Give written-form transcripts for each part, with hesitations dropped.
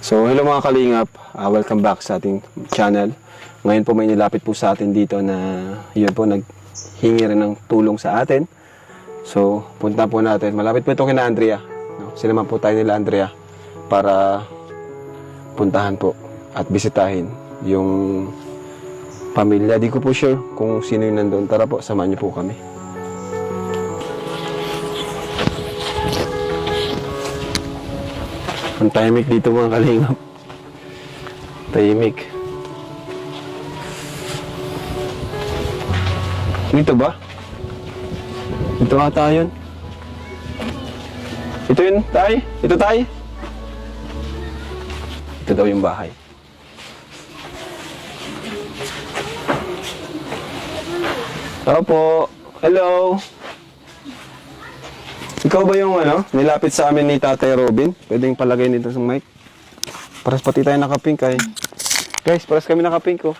So, hello mga kalingap. Welcome back sa ating channel. Ngayon po may nilapit po sa atin dito na yun po, naghingi rin ng tulong sa atin. So, punta po natin. Malapit po ito kina Andrea. No? Sinama po tayo nila Andrea para puntahan po at bisitahin yung pamilya. Di ko po sure kung sino yung nandun. Tara po, samahan niyo po kami. Ang tahimik dito mga kalingap. Tahimik. Dito ba? Ito ata yun. Ito yun, tay? Ito, tay? Ito daw yung bahay. Opo. Hello. Ikaw ba yung nilapit sa amin ni Tatay Robin? Pwedeng palagay nito sa mic. Paras pati tayo nakapink ay. Guys, paras kami nakapink ko.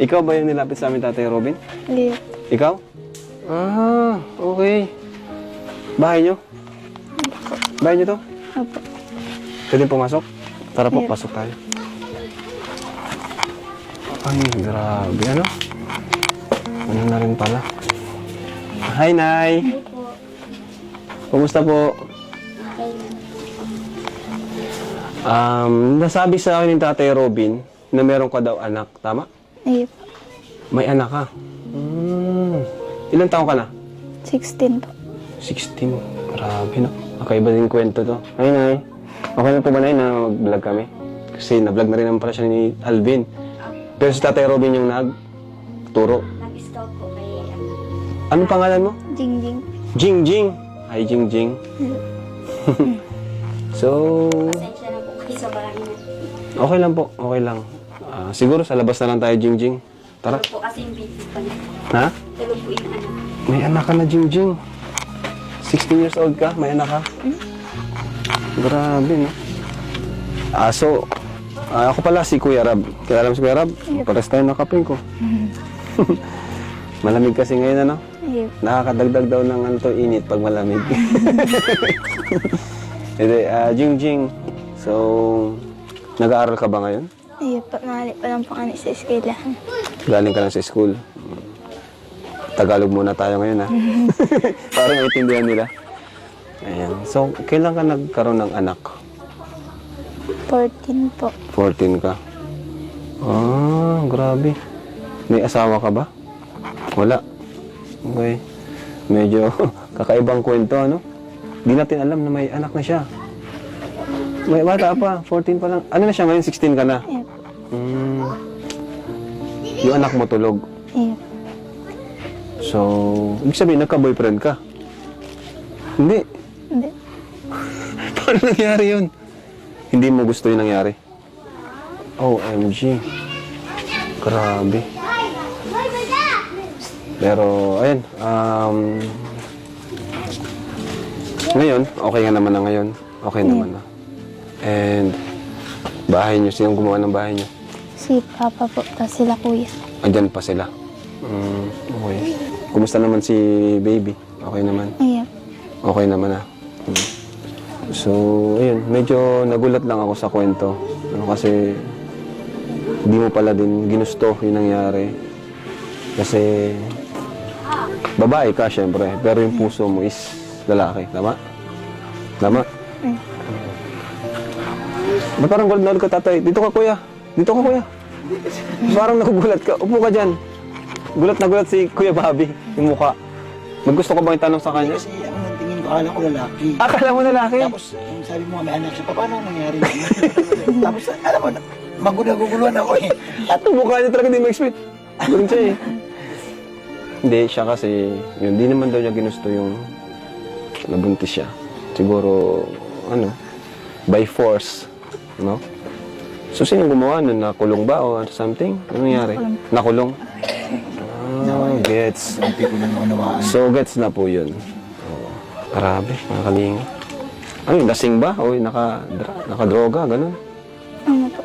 Ikaw ba yung nilapit sa amin Tatay Robin? Hindi. Ikaw? Ah, okay. Bahay nyo? Bahay nyo to? Opo. Pwedeng pumasok? Tara po, pasok tayo. Ay, grabe. Ano na rin pala. Hi, Nay! Kumusta po? Nasabi sa akin ni Tatay Robin na meron ka daw anak, tama? Hindi po. May anak ka? Ilang taon ka na? 16 po. 16. Grabe na. Kakaiba din kwento to. Ay, Nay. Okay na po ba, Nay, na mag-vlog kami? Kasi na-vlog na rin naman pala siya ni Alvin. Pero si Tatay Robin yung nagturo. Nag-scout po kay Anong pangalan mo? Jingjing. Jingjing. Hi, Jingjing. So, pasensya na po kayo sa bahay na. okay lang po. Okay lang. Siguro sa labas na lang tayo, Jingjing. Tara. Tulog po kasi yung baby pa niya. Ha? Tulog po yung anak. May anak ka na, Jingjing. 16 years old ka? May anak ka? Grabe, no? Ako pala si Kuya Rab. Kilala mo si Kuya Rab? Pares tayo nakapin ko. Malamig kasi ngayon, ano? Hindi po. Nakakadagdag daw ng init pag malamig. Hindi, Jingjing. So, nag-aaral ka ba ngayon? Hindi po. Nakali pa lang po kami sa eskwelahan. Galing ka lang sa school. Tagalog muna tayo ngayon, ha? Para maintindihan nila. Ayan. So, kailan ka nagkaroon ng anak? 14 po. 14 ka. Ah, grabe. May asawa ka ba? Wala. Okay. Medyo kakaibang kwento, ano? Di natin alam na may anak na siya. May bata pa, 14 pa lang. Ano na siya ngayon? 16 ka na? Hindi po. Yung anak mo tulog. Hindi po. So, ibig sabihin, nagka-boyfriend ka? Hindi. Hindi. Paano nangyari yun? Hindi mo gusto yung nangyari? OMG. Grabe. Pero, ayun. Ngayon, okay nga naman na ngayon. Okay naman na. And, bahay niyo. Sinong gumawa ng bahay niyo? Si Papa po. Tapos sila kuya. Andyan pa sila. Okay. Kumusta naman si baby? Okay naman? Iya. Okay naman na. So, ayun. Medyo nagulat lang ako sa kwento. Kasi, hindi mo pala din ginusto yung nangyari. Kasi, babae ka, syempre. Pero yung puso mo is lalaki. Tama? Tama? Ba't parang gold na ulit ka, tatay? Dito ka, kuya. Dito ka, kuya. Parang nagugulat ka. Upo ka dyan. Gulat na gulat si Kuya Bobby. Yung mukha. Maggusto ko bang itanong sa kanya? Kasi ang tingin ko, akala ko lalaki. Akala mo lalaki? Tapos, yung sabi mo, may anak siya. Paano nangyari yun? Tapos, alam mo, maguguluhan ako eh. At yung mukha niya talaga hindi ma-expect. Galing siya eh. Hindi, siya kasi, yun, di naman daw niya ginusto yung nabuntis siya. Siguro, by force, no? So, sino gumawa nun? Nakulong ba o something? Ano nangyari? Nakulong. Gets. Hindi ko nang manawaan. So, gets na po yun. Oh, grabe, nakakalinga. Ano yun, lasing ba? O nakadroga, ganun? Ano po?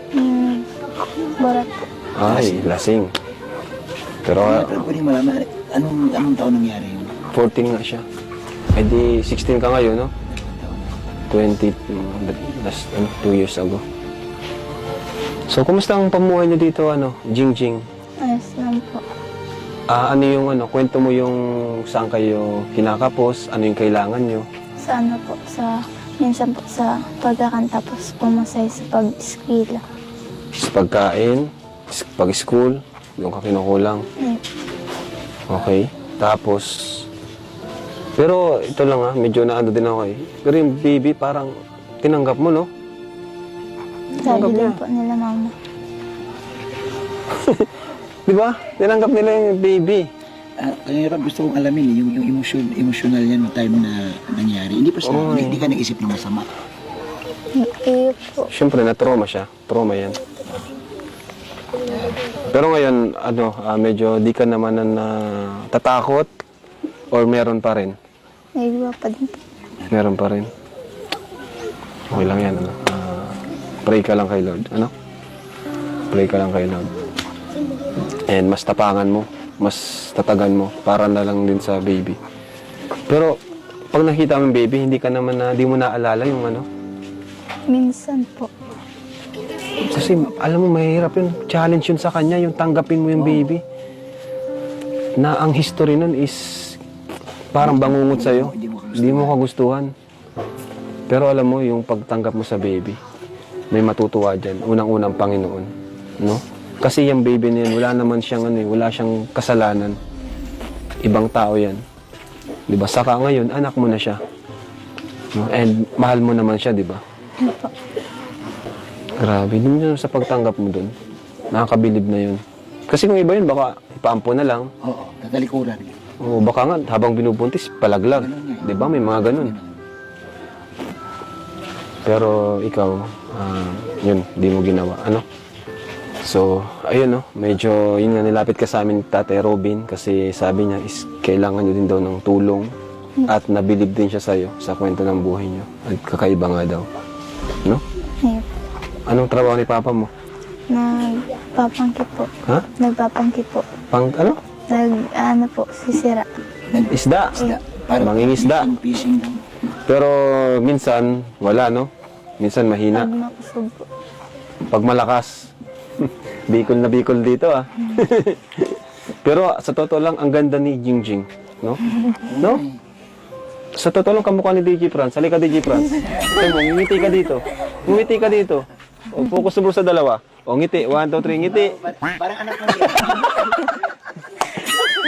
Barat po. Ay, lasing. Pero, Pero pwede malaman, anong taon nangyari yun? 14 nga siya. Eh di, 16 ka ngayon, no? 20, last, 2 years ago. So, kumusta ang pamuhay niyo dito, Jingjing? Ayos lang po. Ano yung kwento mo yung saan kayo kinakapos, ano yung kailangan nyo? Sa ano po, minsan po sa pagkakanta po, pumasay sa pag-eskwela. Sa pagkain, pag-school, doon ka kinukulang. Ayun. Okay. Tapos, pero ito lang medyo naano din ako eh. Pero yung baby parang tinanggap mo, no? Sabi niya. din po nila mama. Di ba? Tinanggap nila yung baby. Kaya Rob, gusto kong alamin yung emotional yan yung time na nangyari. Hindi pa sa, Oo, hindi ka nag-isip ng masama. Iyo po. Siyempre, na-trauma siya. Trauma yan. Pero ngayon, medyo di ka naman na tatakot or meron pa rin? Naiiba pa din po. Meron pa rin. Okay lang yan, pray ka lang kay Lord, Pray ka lang kay Lord. And mas tapangan mo, mas tatagan mo, para na lang din sa baby. Pero, pag nakita mo yung baby, hindi mo naalala yung Minsan po. Kasi, alam mo, mahirap yun. Challenge yun sa kanya, yung tanggapin mo yung baby. Na ang history nun is parang bangungot sa'yo. Hindi mo kagustuhan. Pero alam mo, yung pagtanggap mo sa baby, may matutuwa dyan. Unang-unang Panginoon. No? Kasi yung baby na yan, wala naman siyang, wala siyang kasalanan. Ibang tao yan. Diba? Saka ngayon, anak mo na siya. No? And mahal mo naman siya, diba? Ano po. Grabe. Dun yun sa pagtanggap mo dun. Nakakabilib na yun. Kasi kung iba yun, baka ipaampo na lang. Oo, tatalikuran. O baka nga, habang binubuntis, palaglag. Diba? May mga ganun. Pero ikaw, yun, di mo ginawa. So, ayun medyo yun nga nilapit ka sa amin Tatay Robin kasi sabi niya is kailangan niyo din daw ng tulong at nabilib din siya sa'yo sa kwento ng buhay niyo. At kakaiba nga daw. No? Ayun. Anong trabaho ni Papa mo? Nagpapangkit po. Ha? Nagpapangkit po. Sisira. Isda. Mangingisda. Fishing daw. Pero minsan, wala, no? Minsan mahina. Pag makusog po. Pag malakas. Bicol na Bicol dito, Pero sa totoo lang, ang ganda ni Jingjing. No? No? Sa totoo lang, kamukha ni DJ Franz. Halika, DJ Franz. Ngiti ka dito. Ngiti ka dito. O, focus mo sa dalawa. O, ngiti. 1, 2, 3, ngiti. Parang anak mo.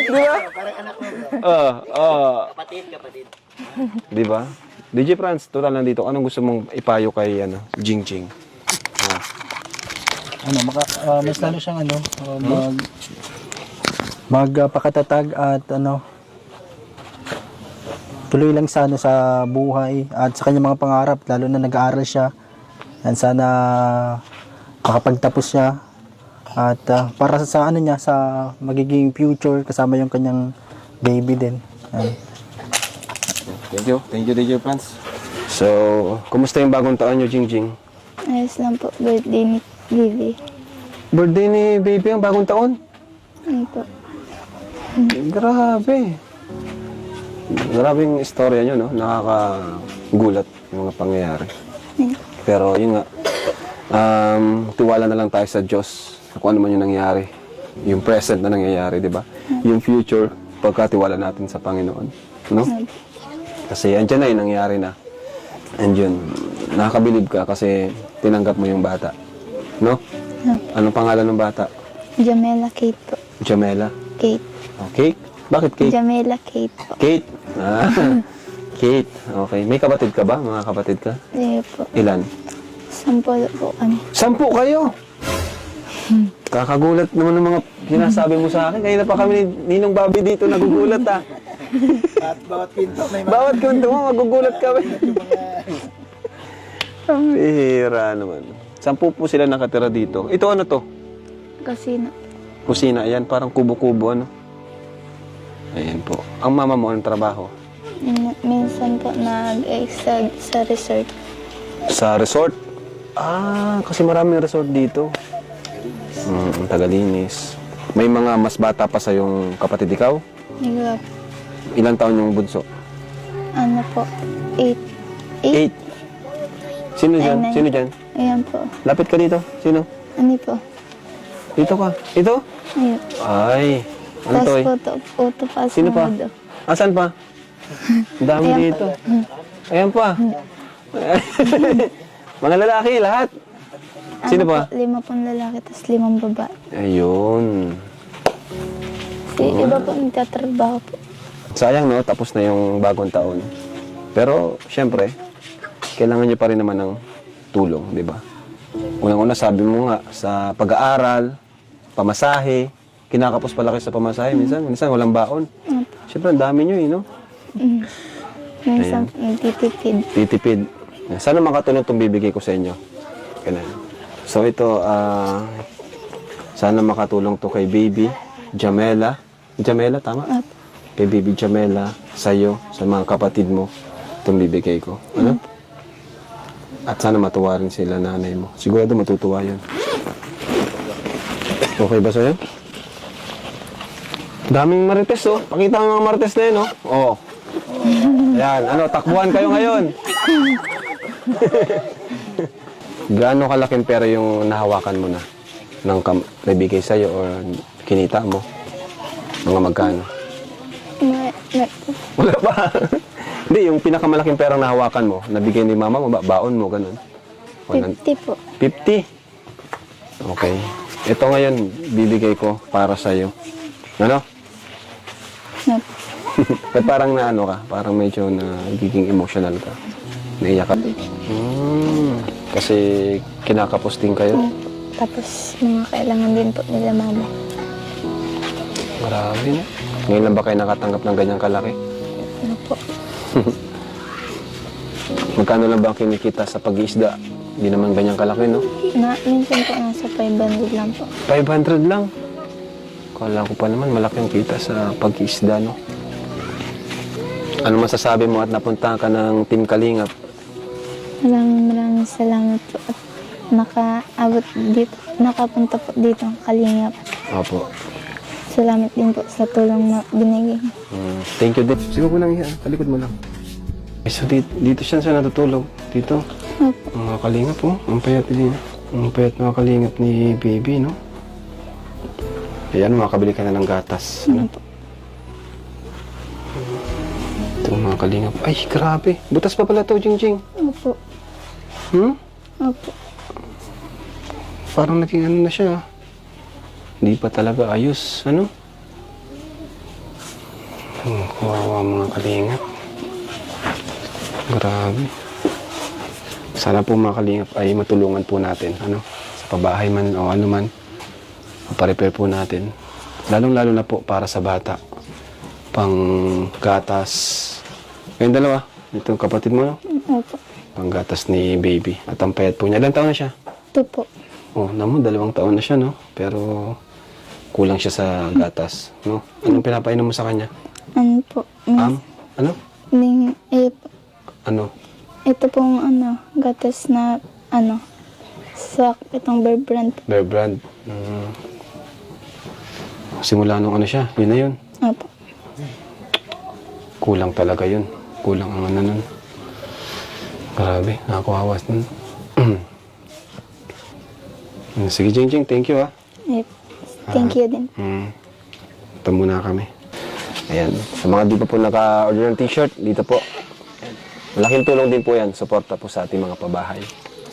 Di ba? Parang anak mo. Kapatid. Di ba? DJ Franz, total nandito. Anong gusto mong ipayo kay Jingjing? Mas lalo siyang magpakatatag at tuloy lang sa sa buhay at sa kanyang mga pangarap, lalo na nag-aaral siya. And sana makapagtapos siya at para sa niya sa magiging future kasama yung kanyang baby din. Thank you DJ Franz. So, kumusta yung bagong taon nyo, Jingjing? Ayos lang po. Birthday ni Vivi. Birthday ni baby ang bagong taon? Ayun po. Grabe. Grabe yung istorya nyo, no? Nakakagulat yung mga pangyayari. Ayun. Pero yun nga, tiwala na lang tayo sa Diyos kung ano man yung nangyari. Yung present na nangyayari, di ba? Yung future, pagkatiwala natin sa Panginoon. No? Kasi andyan na yung nangyari na. And yun, nakakabilib ka kasi tinanggap mo yung bata. No? Anong pangalan ng bata? Jamela Kate po. Jamela? Kate. Oh, Kate? Bakit Kate? Jamela Kate po. Kate? Kate. Okay. May kapatid ka ba? Mga kapatid ka? Ayun po. Ilan? 10 po kami. 10 kayo! Kakagulat naman ng mga sinasabi mo sa akin. Kanina pa kami ni Ninong Bobby dito nagugulat At bawat pinto may Bawat kwento mo, magugulat kami. Ang bihira naman. 10 po sila nakatira dito. Ito ano to? Kasino. Kusina, ayan. Parang kubo-kubo, Ayan po. Ang mama mo, anong trabaho? Minsan po sa resort. Sa resort? Kasi maraming resort dito. Tagalinis. May mga mas bata pa sa yung kapatid ikaw? Nagwa, Ilang taon yung bunso? ano po, 8. 8. Sino dyan? Ay, Sino dyan? Ayan po. Lapit ka dito. Sino? Ano po? Dito ka. Ito? Ayun. Ay. Ano to? Auto pass Sino pa? mode. Asan pa? Ang dami Ayan dito. Ayan pa. Mga lalaki, lahat. Sino Ano pa? po, 5 pong lalaki, tapos 5 babae. Ayun. Iba po nagtatrabaho po. Sayang, no? Tapos na yung bagong taon. Pero, syempre, kailangan nyo pa rin naman ng tulong, di ba? Unang-una, sabi mo nga, sa pag-aaral, pamasahe, kinakapos pala kayo sa pamasahe. Minsan walang baon. Syempre, ang dami nyo, no? Minsan nagtitipid. Titipid. Sana makatulong itong bibigay ko sa inyo. Kailan. So ito, sana makatulong to kay Baby Jamela. Jamela, tama? Opo. Kay Baby Jamela, sa'yo, sa mga kapatid mo, itong bibigay ko. Ano? At sana matuwa rin sila nanay mo. Sigurado matutuwa yun. Okay ba sa'yo? Daming marites, oh. Pakita mo yung mga marites na yun, oh. Oo. Ayan, ano, takbuhan kayo ngayon. Gaano kalaking pera yung nahawakan mo na ng nabigay sa'yo or kinita mo? Mga magkano? Wala pa. Hindi, yung pinakamalaking perang nahawakan mo, nabigay ni mama mo, baon mo, ganun. 50 po. 50? Okay. Ito ngayon, bibigay ko para sa'yo. Ano? No. Ba't parang naano ka? Parang medyo nagiging emotional ka. Naiyak ka. Kasi kinakapos din kayo. Tapos mga kailangan din po nila mama. Marami na. Ngayon lang ba kayo nakatanggap ng ganyang kalaki? Ano po? Magkano lang ba ang kinikita sa pag-iisda? Hindi naman ganyang kalaki, no? Minsan po nasa 500 lang po. 500 lang. Kala ko pa naman malaki ang kita sa pag-iisda, no? Ano masasabi mo at napunta ka ng Team Kalingap? Maraming salamat po at nakapunta po dito ang Kalingap. Opo. Salamat din po sa tulong na binigay. Thank you din. Sige ko lang yan. Talikod mo lang. So dito siya natutulog. Dito. Opo. Mga Kalingap, oh. Ang payat din. Ang payat mga Kalingap ni Baby, no? Ayan, makakabili ka na ng gatas. Ano? Opo. Ito mga Kalingap. Ay, grabe. Butas pa pala to, Jingjing. Opo. Opo. Parang naging ano na siya. Hindi pa talaga ayos. Ano? Kawawa mga Kalingap. Grabe. Sana po mga Kalingap ay matulungan po natin. Ano? Sa pabahay man o ano man. Maparepair po natin. Lalong-lalo na po para sa bata. Pang gatas. Yung dalawa. Itong kapatid mo, no? Opo. Pang gatas ni Baby. At ang payat po niya. Ilang taon na siya? 2 po. Oh, naman, 2 taon na siya, no? Pero kulang siya sa gatas, no? Anong pinapainom mo sa kanya? Ano po? Ano? Ano? Ito pong gatas na sa itong Bear Brand. Bear Brand. Simula nung ano siya, yun na yun. Opo. Kulang talaga yun. Kulang ang ano nun. Grabe, nakakuhawas nun. Sige, Jingjing, thank you, Thank you din. Ito muna kami. Ayan. Sa mga di pa po naka-order ng t-shirt, dito po. Malaking tulong din po yan. Suporta po sa ating mga pabahay.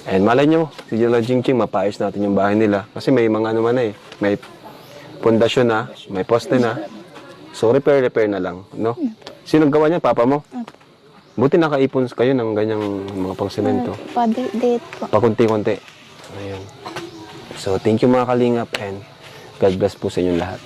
And malay nyo, si Jingjing, mapaayos natin yung bahay nila. Kasi may mga ano man na eh. May pundasyon na, may poste na. So, repair na lang, no? Sino gawa niya? Papa mo? Buti nakaipon kayo ng ganyang mga pang-semento. Pa-date po. Pakunti-kunti. Ayun. So, thank you mga Kalingap and God bless po sa inyong lahat.